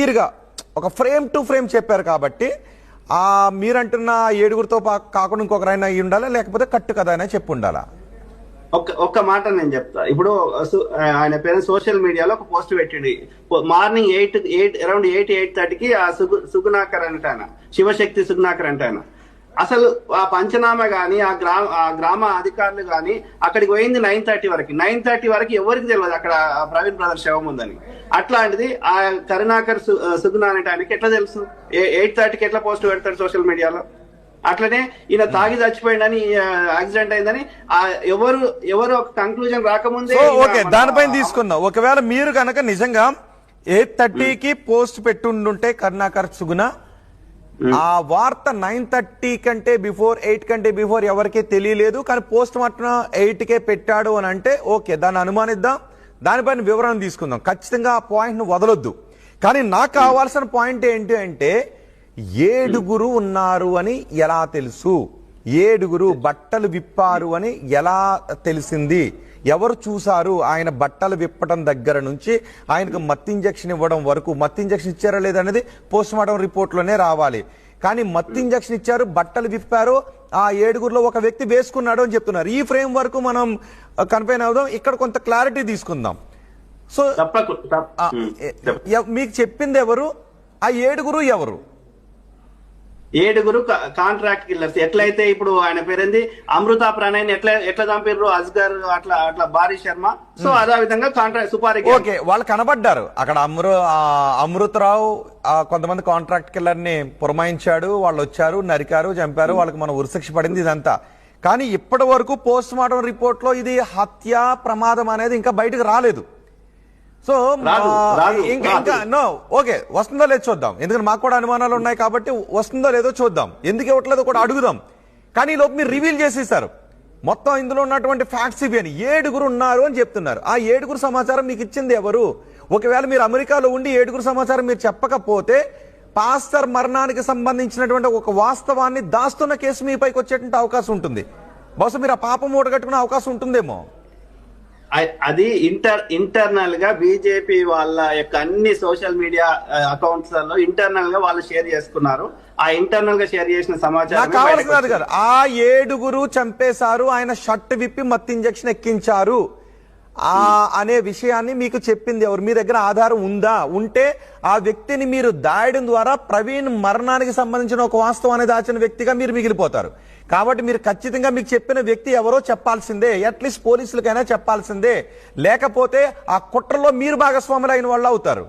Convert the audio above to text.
క్లియర్గా ఒక frame to frame చెప్పారు కాబట్టి మీరంటున్న 7గురితో కాకుండా ఇంకొకరైనా అయి ఉండాలా, లేకపోతే కట్టు కథ అయినా చెప్పి ఉండాలా? ఒక్క మాట నేను చెప్తా. ఇప్పుడు ఆయన పేరు సోషల్ మీడియాలో ఒక పోస్ట్ పెట్టింది. మార్నింగ్ 8 అరౌండ్ 8:30కి ఆ సుగుణాకర్ అంటే ఆయన, శివశక్తి సుగుణాకర్ అంటే ఆయన. అసలు ఆ పంచనామా గాని ఆ గ్రామ అధికారులు గాని అక్కడికి పోయింది 9:30 వరకు. 9:30 వరకు ఎవరికి తెలియదు అక్కడ ప్రవీణ్ బ్రదర్ శవం ఉందని. అట్లాంటిది ఆ కరుణాకర్ సుగుణా అనే ఆయనకి ఎట్లా తెలుసు? 8:30కి ఎట్లా పోస్ట్ పెడతాడు సోషల్ మీడియాలో? అట్లనే ఈయన తాగి చచ్చిపోయిందని, యాక్సిడెంట్ అయిందని ఎవరు ఒక కంక్లూజన్ రాకముందే ఓకే, దానిపైన తీసుకుందాం. ఒకవేళ మీరు కనుక నిజంగా 8:30కి పోస్ట్ పెట్టుండుంటే కరుణాకర్ సుగుణ, ఆ వార్త 9:30 కంటే బిఫోర్, 8 కంటే బిఫోర్ ఎవరికీ తెలియలేదు, కానీ పోస్ట్ మార్టం 8కే పెట్టాడు అని అంటే ఓకే, దాన్ని అనుమానిద్దాం, దానిపైన వివరణ తీసుకుందాం. ఖచ్చితంగా ఆ పాయింట్ ను వదలొద్దు. కానీ నాకు కావాల్సిన పాయింట్ ఏంటి అంటే 7గురు ఉన్నారు అని ఎలా తెలుసు? 7గురు బట్టలు విప్పారు అని ఎలా తెలిసింది? ఎవరు చూశారు? ఆయన బట్టలు విప్పడం దగ్గర నుంచి ఆయనకు మత్తు ఇంజక్షన్ ఇవ్వడం వరకు, మత్తు ఇంజక్షన్ ఇచ్చారా లేదనేది పోస్ట్ మార్టం రిపోర్ట్లోనే రావాలి. కానీ మత్తు ఇంజక్షన్ ఇచ్చారు, బట్టలు విప్పారు, ఆ 7గురిలో ఒక వ్యక్తి వేసుకున్నాడు అని చెప్తున్నారు. ఈ ఫ్రేమ్ వరకు మనం కన్ఫైన్ అవుదాం, ఇక్కడ కొంత క్లారిటీ తీసుకుందాం. సో మీకు చెప్పింది ఎవరు? ఆ 7గురు ఎవరు? 7గురు కాంట్రాక్ట్ కిల్లర్స్. ఎట్లయితే ఇప్పుడు ఆయన పేరేంది అమృత ప్రణయ్ ఎట్లా చంపారు అస్గర్, అట్లా భారీ శర్మ. సో అదే విధంగా కాంట్రాక్ట్ సుపారీ. ఓకే, వాళ్ళు కనబడ్డారు అక్కడ. అమృతరావు కొంతమంది కాంట్రాక్ట్ కిల్లర్ ని పురమాయించాడు, వాళ్ళు వచ్చారు, నరికారు, చంపారు, వాళ్ళకి మన ఉరిశిక్ష పడింది ఇదంతా. కానీ ఇప్పటి వరకు పోస్ట్ మార్టం రిపోర్ట్ లో ఇది హత్య ప్రమాదం అనేది ఇంకా బయటకు రాలేదు. సో ఇంకా నో, ఓకే, వస్తుందో లేదో చూద్దాం. ఎందుకంటే మాకు కూడా అనుమానాలు ఉన్నాయి కాబట్టి వస్తుందో లేదో చూద్దాం. ఎందుకు ఇవ్వట్లేదో కూడా అడుగుదాం. కానీ ఈ లోపు మీరు రివీల్ చేసేసారు మొత్తం ఇందులో ఉన్నటువంటి ఫ్యాక్ట్స్ ఇవి అని. 7గురు ఉన్నారు అని చెప్తున్నారు. ఆ 7గురు సమాచారం మీకు ఇచ్చింది ఎవరు? ఒకవేళ మీరు అమెరికాలో ఉండి 7గురు సమాచారం మీరు చెప్పకపోతే పాస్టర్ మరణానికి సంబంధించినటువంటి ఒక వాస్తవాన్ని దాస్తున్న కేసు మీ పైకి వచ్చేటువంటి అవకాశం ఉంటుంది. బహుశా మీరు ఆ పాపం మూటగట్టుకునే అవకాశం ఉంటుందేమో. అది ఇంటర్నల్ గా బీజేపీ వాళ్ళ యొక్క అన్ని సోషల్ మీడియా అకౌంట్స్ లో ఇంటర్నల్ గా వాళ్ళు షేర్ చేసుకున్నారు. ఆ ఇంటర్నల్ గా షేర్ చేసిన సమాచారం కావాల్సింది కదా. ఆ 7గురు చంపేశారు, ఆయన షర్ట్ విప్పి మత్తు ఇంజక్షన్ ఎక్కించారు అనే విషయాన్ని మీకు చెప్పింది ఎవరు? మీ దగ్గర ఆధారం ఉందా? ఉంటే ఆ వ్యక్తిని మీరు దాయడం ద్వారా ప్రవీణ్ మరణానికి సంబంధించిన ఒక వాస్తవాన్ని దాచిన వ్యక్తిగా మీరు మిగిలిపోతారు. కాబట్టి మీరు ఖచ్చితంగా మీకు చెప్పిన వ్యక్తి ఎవరో చెప్పాల్సిందే, అట్లీస్ట్ పోలీసులకైనా చెప్పాల్సిందే. లేకపోతే ఆ కుట్రలో మీరు భాగస్వాములు అయిన వాళ్ళు అవుతారు.